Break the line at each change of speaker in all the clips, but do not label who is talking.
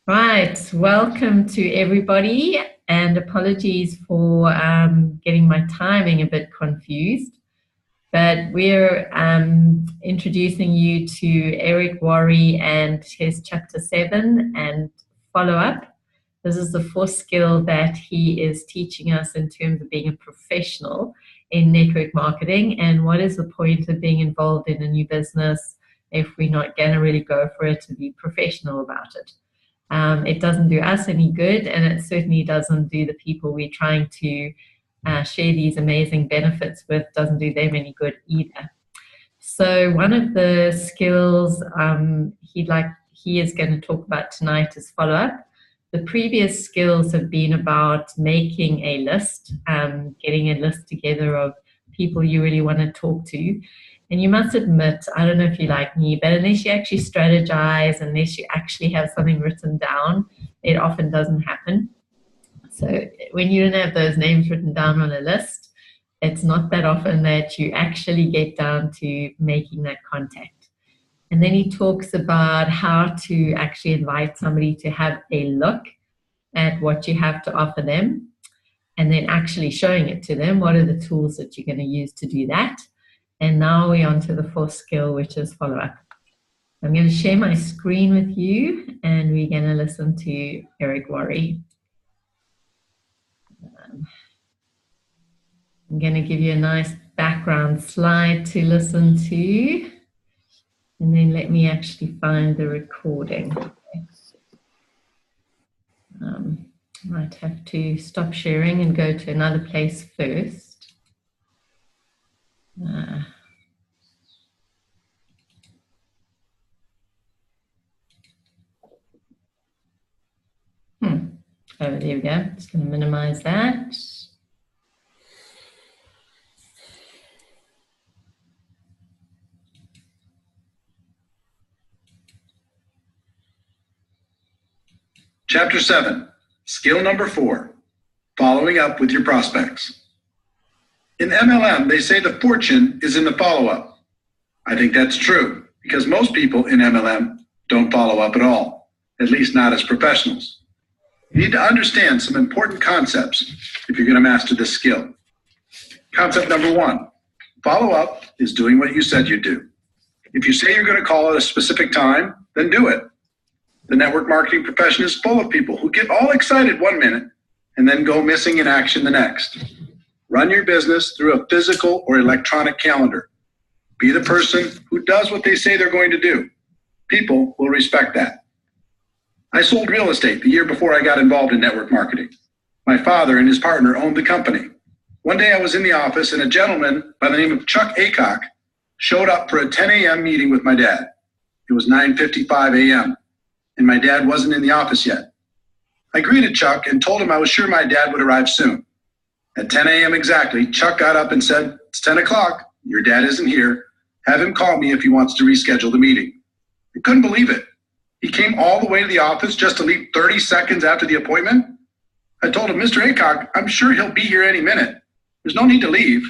Right, welcome to everybody, and apologies for getting my timing a bit confused. But we're introducing you to Eric Worre and his chapter 7 and follow up. This is the fourth skill that he is teaching us in terms of being a professional in network marketing. And what is the point of being involved in a new business if we're not going to really go for it and be professional about it? It doesn't do us any good, and it certainly doesn't do the people we're trying to share these amazing benefits with, doesn't do them any good either. So one of the skills he is going to talk about tonight is follow-up. The previous skills have been about making a list, getting a list together of people you really want to talk to. And you must admit, I don't know if you're like me, but unless you actually strategize, unless you actually have something written down, it often doesn't happen. So when you don't have those names written down on a list, it's not that often that you actually get down to making that contact. And then he talks about how to actually invite somebody to have a look at what you have to offer them, and then actually showing it to them. What are the tools that you're going to use to do that? And now we're on to the fourth skill, which is follow-up. I'm going to share my screen with you, and we're going to listen to Eric Worre. I'm going to give you a nice background slide to listen to, and then let me actually find the recording. Might have to stop sharing and go to another place first. Oh, there we go. Just going to minimize that.
Chapter 7, skill number 4, following up with your prospects. In MLM, they say the fortune is in the follow-up. I think that's true because most people in MLM don't follow up at all, at least not as professionals. You need to understand some important concepts if you're going to master this skill. Concept number 1, follow-up is doing what you said you'd do. If you say you're going to call at a specific time, then do it. The network marketing profession is full of people who get all excited one minute and then go missing in action the next. Run your business through a physical or electronic calendar. Be the person who does what they say they're going to do. People will respect that. I sold real estate the year before I got involved in network marketing. My father and his partner owned the company. One day I was in the office and a gentleman by the name of Chuck Aycock showed up for a 10 a.m. meeting with my dad. It was 9:55 a.m. and my dad wasn't in the office yet. I greeted Chuck and told him I was sure my dad would arrive soon. At 10 a.m. exactly, Chuck got up and said, "It's 10 o'clock. Your dad isn't here. Have him call me if he wants to reschedule the meeting." I couldn't believe it. He came all the way to the office just to leave 30 seconds after the appointment. I told him, "Mr. Aycock, I'm sure he'll be here any minute. There's no need to leave."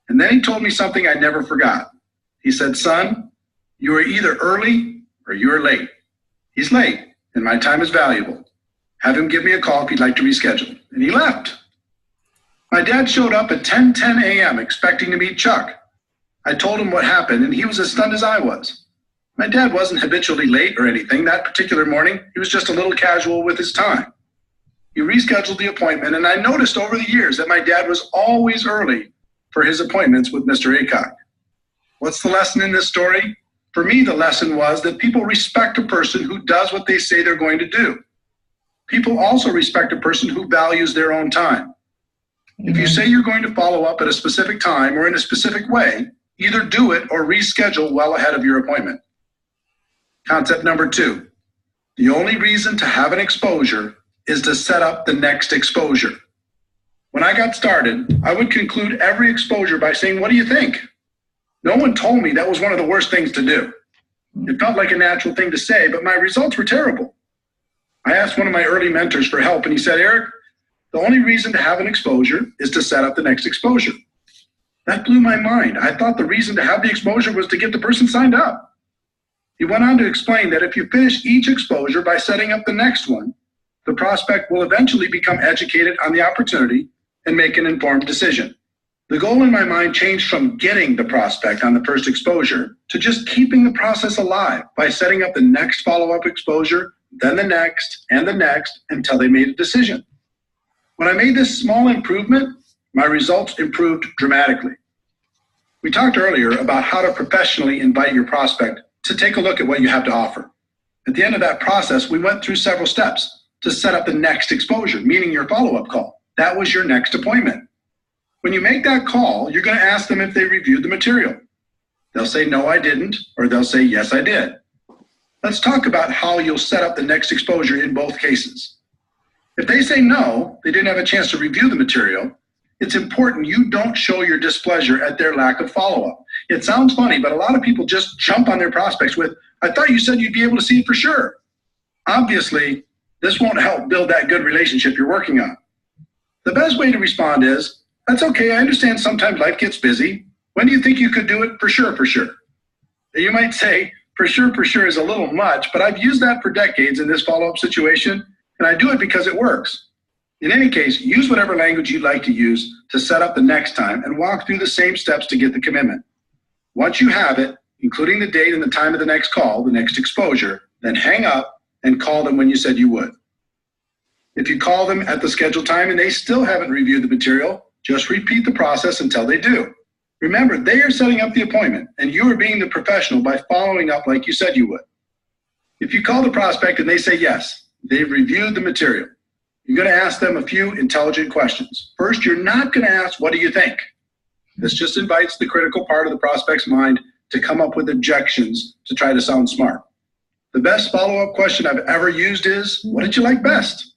And then he told me something I never forgot. He said, "Son, you are either early or you are late. He's late, and my time is valuable. Have him give me a call if he'd like to reschedule." And he left. My dad showed up at 10:10 a.m. expecting to meet Chuck. I told him what happened, and he was as stunned as I was. My dad wasn't habitually late or anything. That particular morning, he was just a little casual with his time. He rescheduled the appointment, and I noticed over the years that my dad was always early for his appointments with Mr. Aycock. What's the lesson in this story? For me, the lesson was that people respect a person who does what they say they're going to do. People also respect a person who values their own time. If you say you're going to follow up at a specific time or in a specific way, either do it or reschedule well ahead of your appointment. Concept number 2, the only reason to have an exposure is to set up the next exposure. When I got started, I would conclude every exposure by saying, "What do you think?" No one told me that was one of the worst things to do. It felt like a natural thing to say, but my results were terrible. I asked one of my early mentors for help, and he said, "Eric, the only reason to have an exposure is to set up the next exposure." That blew my mind. I thought the reason to have the exposure was to get the person signed up. He went on to explain that if you finish each exposure by setting up the next one, the prospect will eventually become educated on the opportunity and make an informed decision. The goal in my mind changed from getting the prospect on the first exposure to just keeping the process alive by setting up the next follow-up exposure, then the next, and the next until they made a decision. When I made this small improvement, my results improved dramatically. We talked earlier about how to professionally invite your prospect to take a look at what you have to offer. At the end of that process, we went through several steps to set up the next exposure, meaning your follow-up call. That was your next appointment. When you make that call, you're going to ask them if they reviewed the material. They'll say, no, I didn't, or they'll say, yes, I did. Let's talk about how you'll set up the next exposure in both cases. If they say no, they didn't have a chance to review the material, it's important you don't show your displeasure at their lack of follow-up. It sounds funny, but a lot of people just jump on their prospects with, I thought you said you'd be able to see it for sure. Obviously, this won't help build that good relationship you're working on. The best way to respond is, that's okay, I understand sometimes life gets busy. When do you think you could do it? For sure, for sure. You might say, for sure is a little much, but I've used that for decades in this follow-up situation, and I do it because it works. In any case, use whatever language you'd like to use to set up the next time and walk through the same steps to get the commitment. Once you have it, including the date and the time of the next call, the next exposure, then hang up and call them when you said you would. If you call them at the scheduled time and they still haven't reviewed the material, just repeat the process until they do. Remember, they are setting up the appointment and you are being the professional by following up like you said you would. If you call the prospect and they say yes, they've reviewed the material, you're going to ask them a few intelligent questions. First, you're not going to ask, what do you think? This just invites the critical part of the prospect's mind to come up with objections to try to sound smart. The best follow-up question I've ever used is, what did you like best?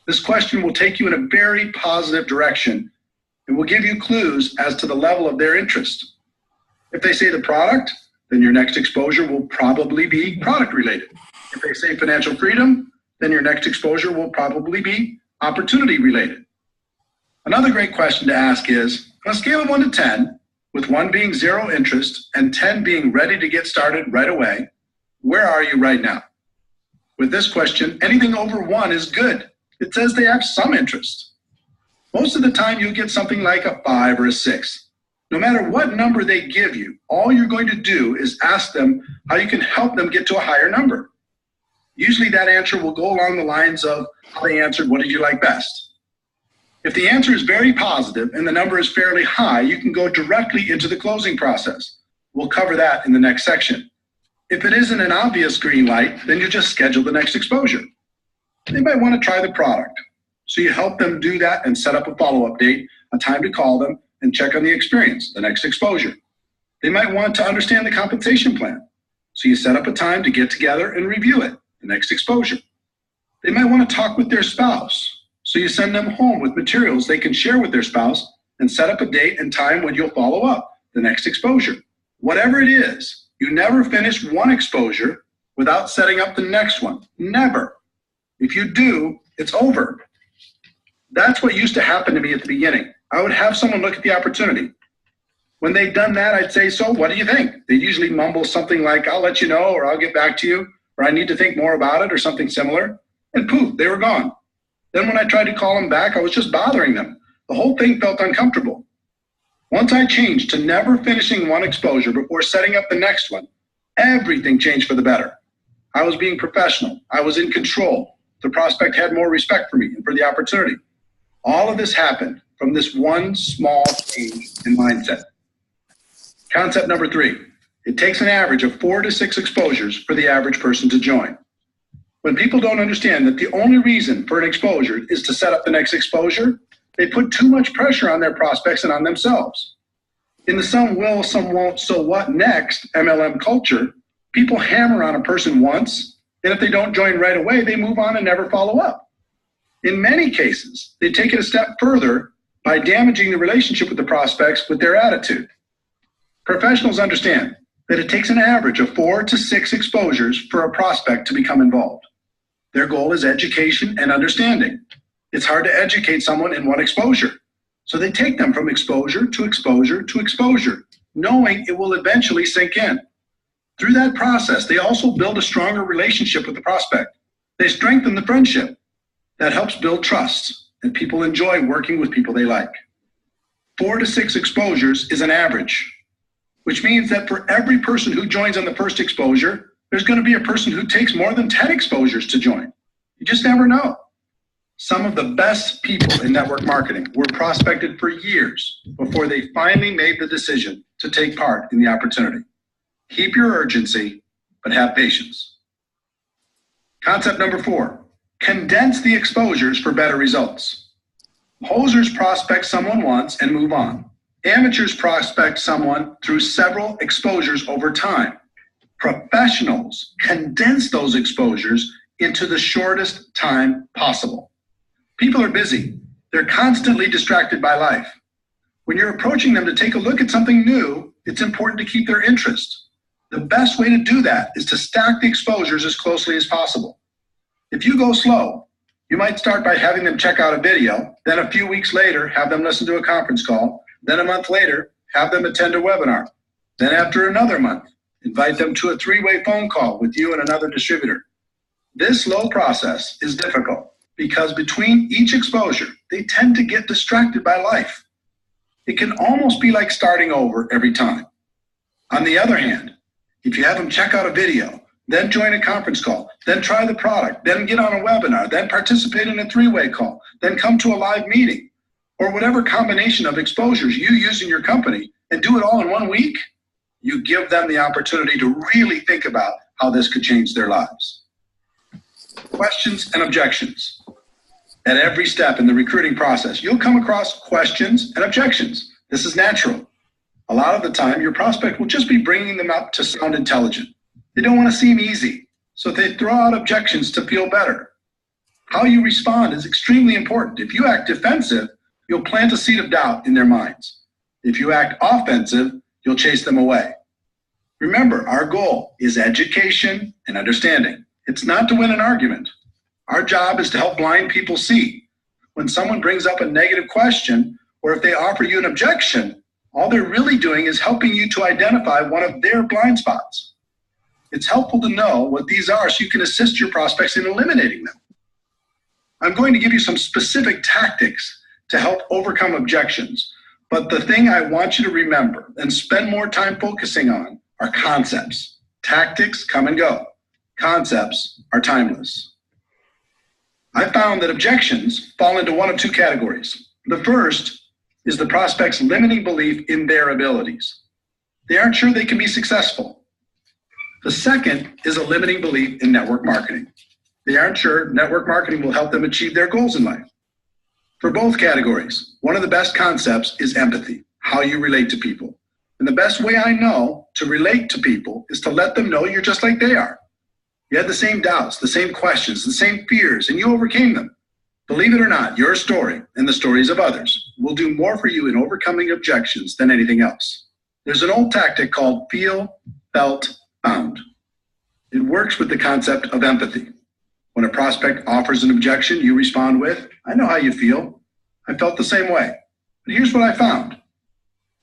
This question will take you in a very positive direction and will give you clues as to the level of their interest. If they say the product, then your next exposure will probably be product related. If they say financial freedom, then your next exposure will probably be opportunity related. Another great question to ask is, on a scale of 1 to 10, with 1 being zero interest and 10 being ready to get started right away, where are you right now? With this question, anything over 1 is good. It says they have some interest. Most of the time you'll get something like a 5 or a 6. No matter what number they give you, all you're going to do is ask them how you can help them get to a higher number. Usually that answer will go along the lines of how they answered, what did you like best? If the answer is very positive and the number is fairly high, you can go directly into the closing process. We'll cover that in the next section. If it isn't an obvious green light, then you just schedule the next exposure. They might want to try the product. So you help them do that and set up a follow-up date, a time to call them, and check on the experience, the next exposure. They might want to understand the compensation plan. So you set up a time to get together and review it, the next exposure. They might want to talk with their spouse. So you send them home with materials they can share with their spouse and set up a date and time when you'll follow up, the next exposure. Whatever it is, you never finish one exposure without setting up the next one. Never. If you do, it's over. That's what used to happen to me at the beginning. I would have someone look at the opportunity. When they'd done that, I'd say, so what do you think? They'd usually mumble something like, I'll let you know, or I'll get back to you, or I need to think more about it, or something similar. And poof, they were gone. Then when I tried to call them back, I was just bothering them. The whole thing felt uncomfortable. Once I changed to never finishing one exposure before setting up the next one, everything changed for the better. I was being professional. I was in control. The prospect had more respect for me and for the opportunity. All of this happened from this one small change in mindset. Concept number 3, it takes an average of 4 to 6 exposures for the average person to join. When people don't understand that the only reason for an exposure is to set up the next exposure, they put too much pressure on their prospects and on themselves. In the some will, some won't, so what next MLM culture, people hammer on a person once, and if they don't join right away, they move on and never follow up. In many cases, they take it a step further by damaging the relationship with the prospects with their attitude. Professionals understand that it takes an average of 4 to 6 exposures for a prospect to become involved. Their goal is education and understanding. It's hard to educate someone in one exposure, so they take them from exposure to exposure to exposure, knowing it will eventually sink in. Through that process, they also build a stronger relationship with the prospect. They strengthen the friendship. That helps build trust, and people enjoy working with people they like. 4 to 6 exposures is an average, which means that for every person who joins on the first exposure, there's going to be a person who takes more than 10 exposures to join. You just never know. Some of the best people in network marketing were prospected for years before they finally made the decision to take part in the opportunity. Keep your urgency, but have patience. Concept number 4, condense the exposures for better results. Hosers prospect someone once and move on. Amateurs prospect someone through several exposures over time. Professionals condense those exposures into the shortest time possible. People are busy. They're constantly distracted by life. When you're approaching them to take a look at something new, it's important to keep their interest. The best way to do that is to stack the exposures as closely as possible. If you go slow, you might start by having them check out a video, then a few weeks later, have them listen to a conference call, then a month later, have them attend a webinar. Then after another month, invite them to a 3-way phone call with you and another distributor. This slow process is difficult because between each exposure, they tend to get distracted by life. It can almost be like starting over every time. On the other hand, if you have them check out a video, then join a conference call, then try the product, then get on a webinar, then participate in a 3-way call, then come to a live meeting, or whatever combination of exposures you use in your company, and do it all in 1 week, you give them the opportunity to really think about how this could change their lives. Questions and objections. At every step in the recruiting process, you'll come across questions and objections. This is natural. A lot of the time, your prospect will just be bringing them up to sound intelligent. They don't want to seem easy, so they throw out objections to feel better. How you respond is extremely important. If you act defensive, you'll plant a seed of doubt in their minds. If you act offensive, you'll chase them away. Remember, our goal is education and understanding. It's not to win an argument. Our job is to help blind people see. When someone brings up a negative question, or if they offer you an objection, all they're really doing is helping you to identify one of their blind spots. It's helpful to know what these are so you can assist your prospects in eliminating them. I'm going to give you some specific tactics to help overcome objections, but the thing I want you to remember and spend more time focusing on are concepts. Tactics come and go. Concepts are timeless. I found that objections fall into one of 2 categories. The first is the prospect's limiting belief in their abilities. They aren't sure they can be successful. The second is a limiting belief in network marketing. They aren't sure network marketing will help them achieve their goals in life. For both categories, one of the best concepts is empathy, how you relate to people. And the best way I know to relate to people is to let them know you're just like they are. You had the same doubts, the same questions, the same fears, and you overcame them. Believe it or not, your story and the stories of others will do more for you in overcoming objections than anything else. There's an old tactic called feel, felt, found. It works with the concept of empathy. When a prospect offers an objection, you respond with, I know how you feel. I felt the same way. But here's what I found.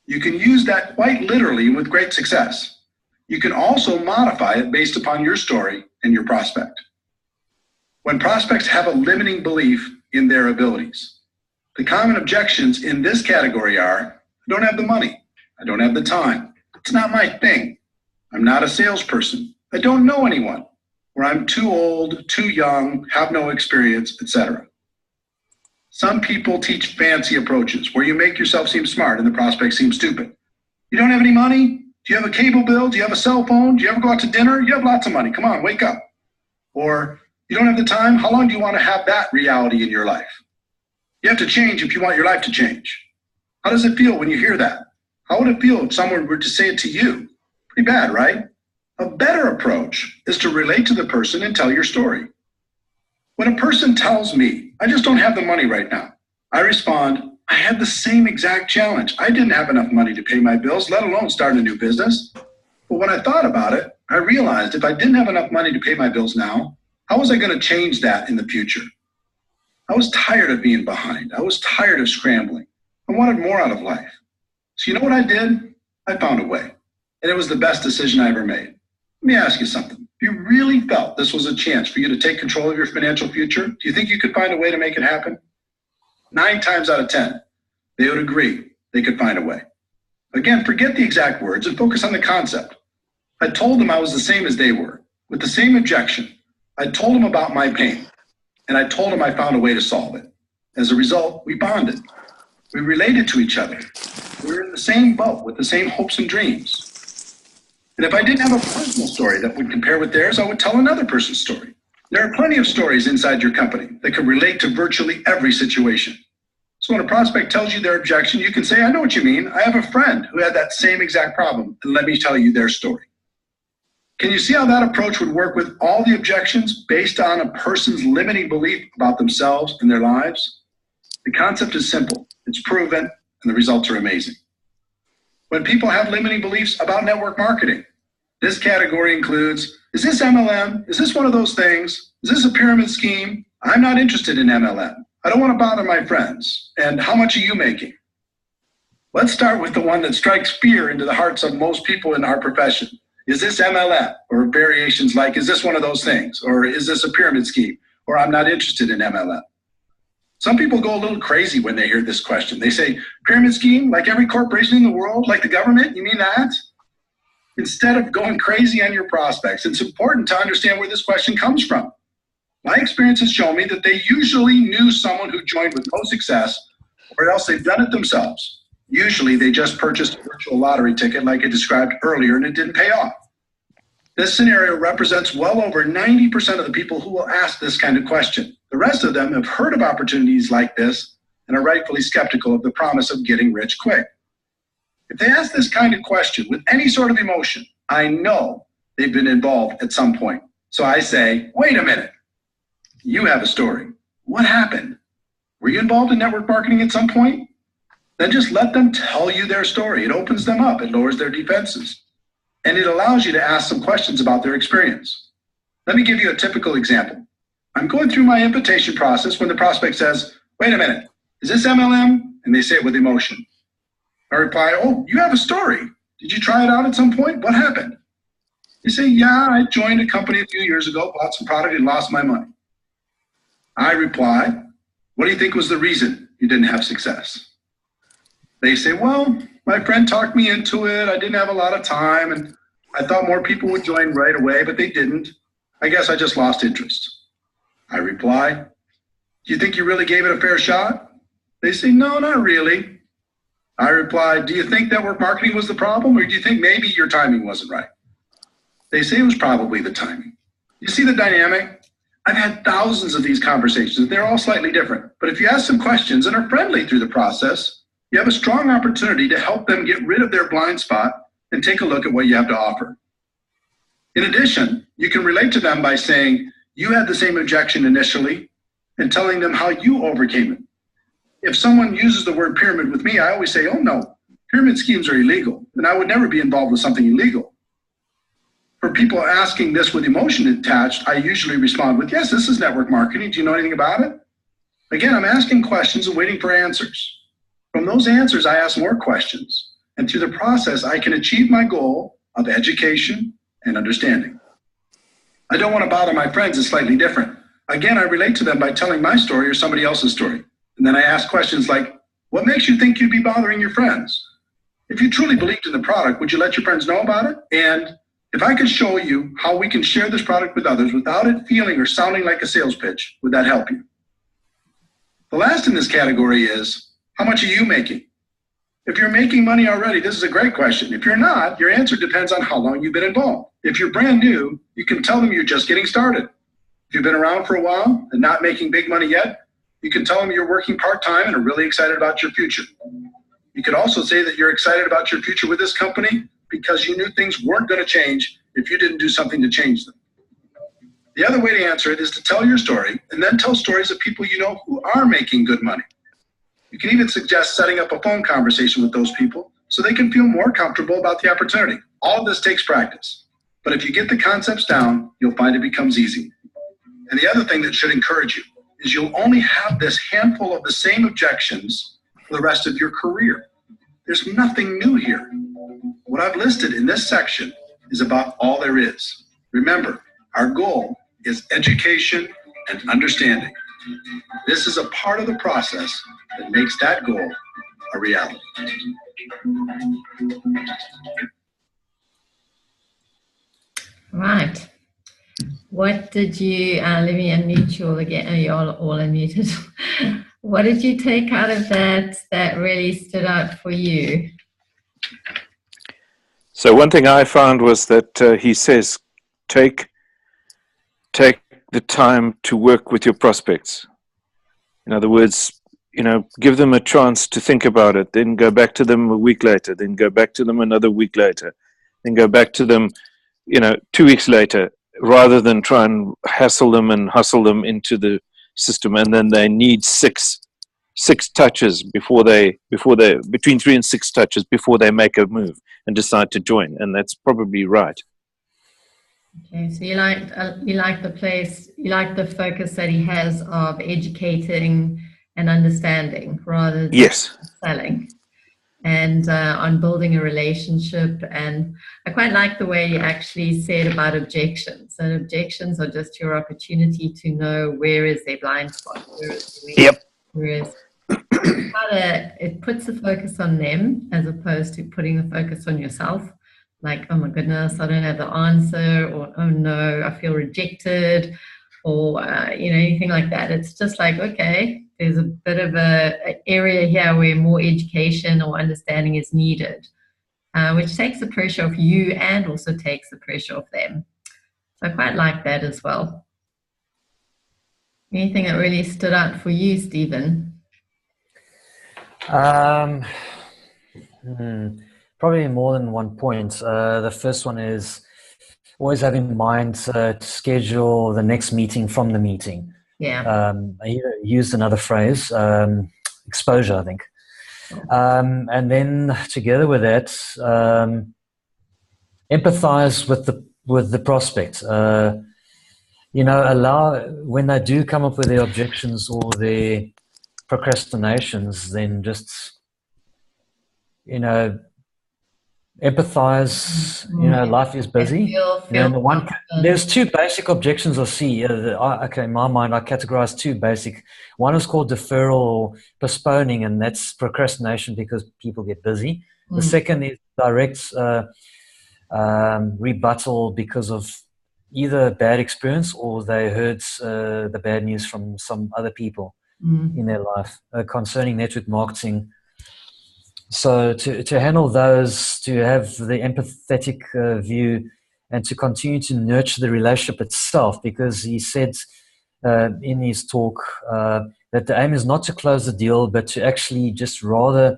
You can use that quite literally with great success. You can also modify it based upon your story and your prospect. When prospects have a limiting belief in their abilities, the common objections in this category are, I don't have the money. I don't have the time. It's not my thing. I'm not a salesperson. I don't know anyone. Or I'm too old, too young, have no experience, etc. Some people teach fancy approaches where you make yourself seem smart and the prospect seems stupid. You don't have any money? Do you have a cable bill? Do you have a cell phone? Do you ever go out to dinner? You have lots of money. Come on, wake up. Or you don't have the time? How long do you want to have that reality in your life? You have to change if you want your life to change. How does it feel when you hear that? How would it feel if someone were to say it to you? Pretty bad, right? A better approach is to relate to the person and tell your story. When a person tells me, I just don't have the money right now, I respond, I had the same exact challenge. I didn't have enough money to pay my bills, let alone start a new business. But when I thought about it, I realized if I didn't have enough money to pay my bills now, how was I going to change that in the future? I was tired of being behind. I was tired of scrambling. I wanted more out of life. So you know what I did? I found a way. And it was the best decision I ever made. Let me ask you something. If you really felt this was a chance for you to take control of your financial future, do you think you could find a way to make it happen? 9 times out of 10, they would agree they could find a way. Again, forget the exact words and focus on the concept. I told them I was the same as they were, with the same objection. I told them about my pain, and I told them I found a way to solve it. As a result, we bonded. We related to each other. We were in the same boat with the same hopes and dreams. And if I didn't have a personal story that would compare with theirs, I would tell another person's story. There are plenty of stories inside your company that can relate to virtually every situation. So when a prospect tells you their objection, you can say, I know what you mean. I have a friend who had that same exact problem, and let me tell you their story. Can you see how that approach would work with all the objections based on a person's limiting belief about themselves and their lives? The concept is simple, it's proven, and the results are amazing. When people have limiting beliefs about network marketing, this category includes, is this MLM? Is this one of those things? Is this a pyramid scheme? I'm not interested in MLM. I don't want to bother my friends. And how much are you making? Let's start with the one that strikes fear into the hearts of most people in our profession. Is this MLM? Or variations like, is this one of those things? Or is this a pyramid scheme? Or I'm not interested in MLM. Some people go a little crazy when they hear this question. They say, pyramid scheme, like every corporation in the world, like the government, you mean that? Instead of going crazy on your prospects, it's important to understand where this question comes from. My experience has shown me that they usually knew someone who joined with no success, or else they've done it themselves. Usually they just purchased a virtual lottery ticket like I described earlier and it didn't pay off. This scenario represents well over 90% of the people who will ask this kind of question. The rest of them have heard of opportunities like this and are rightfully skeptical of the promise of getting rich quick. If they ask this kind of question with any sort of emotion, I know they've been involved at some point. So I say, wait a minute. You have a story. What happened? Were you involved in network marketing at some point? Then just let them tell you their story. It opens them up. It lowers their defenses. And it allows you to ask some questions about their experience. Let me give you a typical example. I'm going through my invitation process when the prospect says, wait a minute, is this MLM? And they say it with emotion. I reply, oh, you have a story. Did you try it out at some point? What happened? They say, yeah, I joined a company a few years ago, bought some product and lost my money. I reply, what do you think was the reason you didn't have success? They say, well, my friend talked me into it. I didn't have a lot of time and I thought more people would join right away, but they didn't. I guess I just lost interest. I reply, do you think you really gave it a fair shot? They say, no, not really. I reply, do you think network marketing was the problem or do you think maybe your timing wasn't right? They say it was probably the timing. You see the dynamic? I've had thousands of these conversations. They're all slightly different. But if you ask some questions and are friendly through the process, you have a strong opportunity to help them get rid of their blind spot and take a look at what you have to offer. In addition, you can relate to them by saying, you had the same objection initially and telling them how you overcame it. If someone uses the word pyramid with me, I always say, oh no, pyramid schemes are illegal and I would never be involved with something illegal. For people asking this with emotion attached, I usually respond with, yes, this is network marketing. Do you know anything about it? Again, I'm asking questions and waiting for answers. From those answers, I ask more questions. And through the process, I can achieve my goal of education and understanding. I don't want to bother my friends is slightly different. Again, I relate to them by telling my story or somebody else's story. And then I ask questions like, what makes you think you'd be bothering your friends? If you truly believed in the product, would you let your friends know about it? And if I could show you how we can share this product with others without it feeling or sounding like a sales pitch, would that help you? The last in this category is, how much are you making? If you're making money already, this is a great question. If you're not, your answer depends on how long you've been involved. If you're brand new, you can tell them you're just getting started. If you've been around for a while and not making big money yet, you can tell them you're working part-time and are really excited about your future. You could also say that you're excited about your future with this company because you knew things weren't going to change if you didn't do something to change them. The other way to answer it is to tell your story and then tell stories of people you know who are making good money. You can even suggest setting up a phone conversation with those people so they can feel more comfortable about the opportunity. All of this takes practice, but if you get the concepts down, you'll find it becomes easy. And the other thing that should encourage you is you'll only have this handful of the same objections for the rest of your career. There's nothing new here. What I've listed in this section is about all there is. Remember, our goal is education and understanding. This is a part of the process that makes that goal a reality.
Right. What did you, let me unmute you all again. Oh, you're all unmuted. What did you take out of that really stood out for you?
So one thing I found was that he says, take the time to work with your prospects. In other words, give them a chance to think about it, then go back to them a week later, then go back to them another week later, then go back to them, 2 weeks later, rather than try and hassle them and hustle them into the system. And then they need six touches between 3 and 6 touches before they make a move and decide to join. And that's probably right.
Okay, so you like the focus that he has of educating and understanding rather than selling, and on building a relationship. And I quite like the way you actually said about objections. And objections are just your opportunity to know where is their blind spot, it puts the focus on them as opposed to putting the focus on yourself. Like, oh my goodness, I don't have the answer, or oh no, I feel rejected, or anything like that. It's just like, okay, there's a bit of a area here where more education or understanding is needed, which takes the pressure off you and also takes the pressure off them. So I quite like that as well. Anything that really stood out for you, Stephen?
Probably more than one point. The first one is always have in mind to schedule the next meeting from the meeting.
Yeah.
I used another phrase, exposure, I think. And then together with that, empathize with the prospect. Allow, when they do come up with their objections or their procrastinations, then just empathize. Life is busy. There's 2 basic objections I see. In my mind, I categorize 2 basic. One is called deferral or postponing, and that's procrastination because people get busy. The second is direct rebuttal because of either bad experience or they heard the bad news from some other people in their life concerning network marketing. So to handle those, to have the empathetic view and to continue to nurture the relationship itself, because he said in his talk that the aim is not to close the deal, but to actually just rather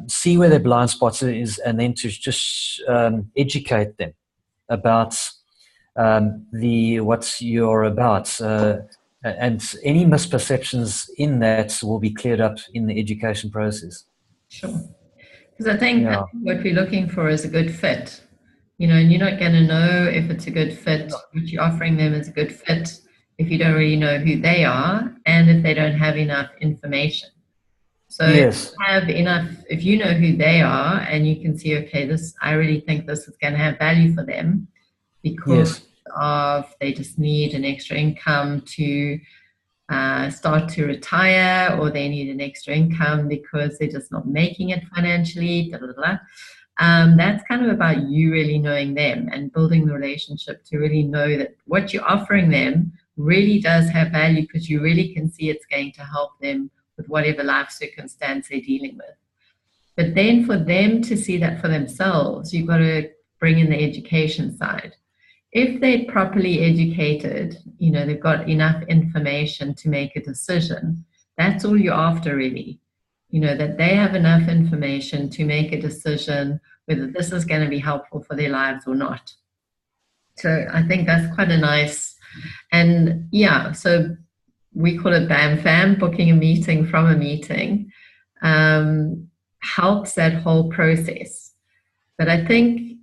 see where their blind spots is, and then to just educate them about what you're about. And any misperceptions in that will be cleared up in the education process.
Sure. Because I think what we're looking for is a good fit, and you're not going to know if it's a good fit, what you're offering them is a good fit, if you don't really know who they are and if they don't have enough information. So if you know who they are and you can see, okay, I really think this is going to have value for them because they just need an extra income to start to retire, or they need an extra income because they're just not making it financially, blah, blah, blah. That's kind of about you really knowing them and building the relationship to really know that what you're offering them really does have value, because you really can see it's going to help them with whatever life circumstance they're dealing with. But then for them to see that for themselves, you've got to bring in the education side. If they're properly educated, they've got enough information to make a decision, that's all you're after really. That they have enough information to make a decision whether this is going to be helpful for their lives or not. So I think that's quite a nice, and so we call it BAM FAM, booking a meeting from a meeting, helps that whole process. But I think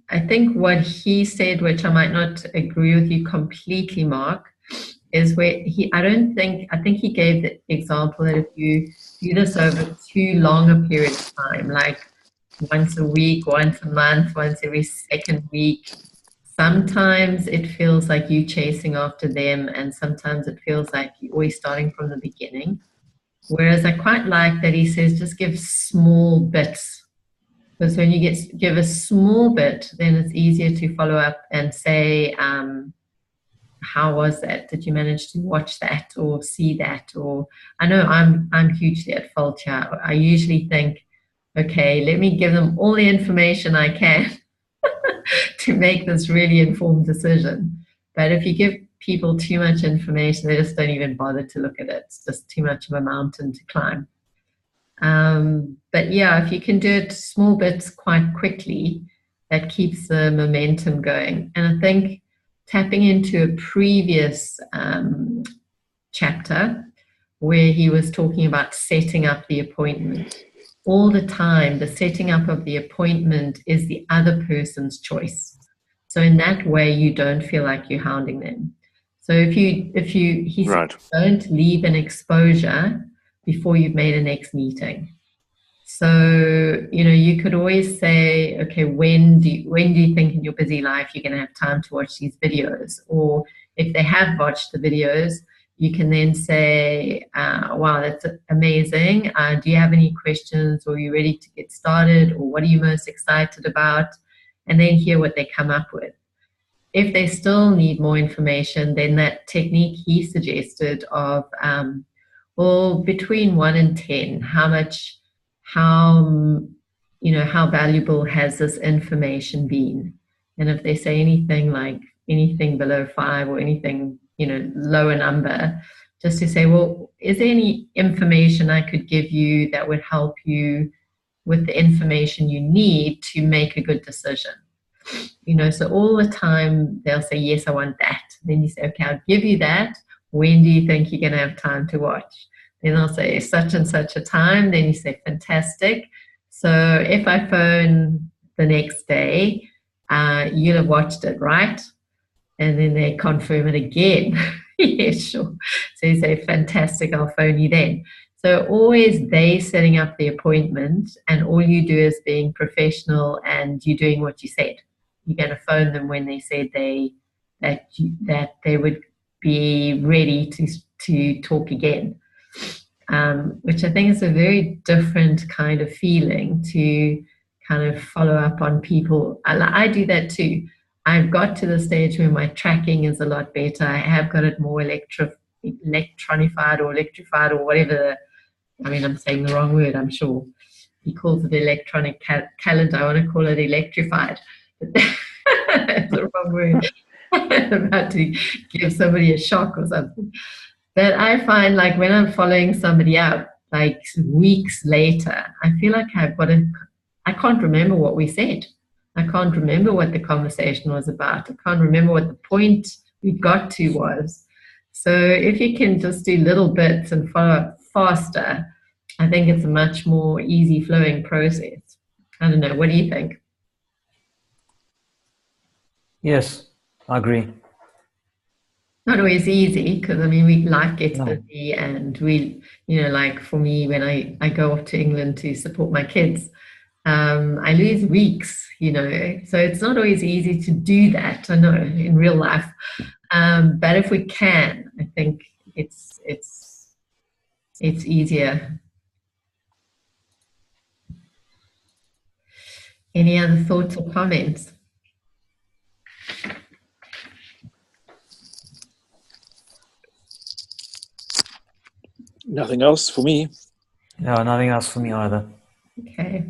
what he said, which I might not agree with you completely, Mark, is where I think he gave the example that if you do this over too long a period of time, like once a week, once a month, once every second week. Sometimes it feels like you chasing after them, and sometimes it feels like you're always starting from the beginning. Whereas I quite like that he says just give small bits. Because when you give a small bit, then it's easier to follow up and say, how was that? Did you manage to watch that or see that? Or I know I'm hugely at fault here. I usually think, okay, let me give them all the information I can to make this really informed decision. But if you give people too much information, they just don't even bother to look at it. It's just too much of a mountain to climb. But yeah, if you can do it small bits quite quickly, that keeps the momentum going. And I think tapping into a previous chapter where he was talking about setting up the appointment. All the time, the setting up of the appointment is the other person's choice. So in that way, you don't feel like you're hounding them. So he said, don't leave an exposure before you've made a next meeting. So, you could always say, okay, when do you think in your busy life you're going to have time to watch these videos? Or if they have watched the videos, you can then say, wow, that's amazing. Do you have any questions, or are you ready to get started? Or what are you most excited about? And then hear what they come up with. If they still need more information, then that technique he suggested of, well, between 1 and 10, how valuable has this information been? And if they say anything below 5 or anything, lower number, just to say, well, is there any information I could give you that would help you with the information you need to make a good decision? So all the time they'll say, yes, I want that. Then you say, okay, I'll give you that. When do you think you're going to have time to watch? Then they'll say such and such a time. Then you say, fantastic. So if I phone the next day, you'll have watched it, right? And then they confirm it again. Yes, sure. So you say, fantastic, I'll phone you then. So always they setting up the appointment, and all you do is being professional and you're doing what you said. You're going to phone them when they said that they would be ready to talk again. Which I think is a very different kind of feeling to kind of follow up on people. I do that too. I've got to the stage where my tracking is a lot better. I have got it more electronified or electrified or whatever. I'm saying the wrong word, I'm sure. He calls it electronic calendar. I want to call it electrified. That's the wrong word. I'm about to give somebody a shock or something. But I find like when I'm following somebody up, like weeks later, I feel like I can't remember what we said. I can't remember what the conversation was about. I can't remember what the point we got to was. So if you can just do little bits and follow up faster, I think it's a much more easy flowing process. I don't know. What do you think?
Yes, I agree.
Not always easy because life gets busy, and like for me, when I go off to England to support my kids, I lose weeks, so it's not always easy to do that. I know in real life, but if we can, I think it's easier. Any other thoughts or comments?
Nothing else for me.
No, nothing else for me either.
Okay.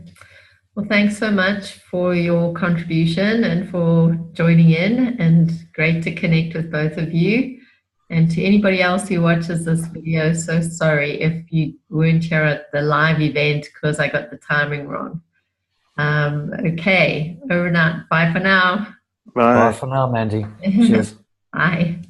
Well, thanks so much for your contribution and for joining in, and great to connect with both of you. And to anybody else who watches this video, so sorry if you weren't here at the live event because I got the timing wrong. Okay, over and out. Bye for now.
Bye.
Bye for now, Mandy. Cheers.
Bye.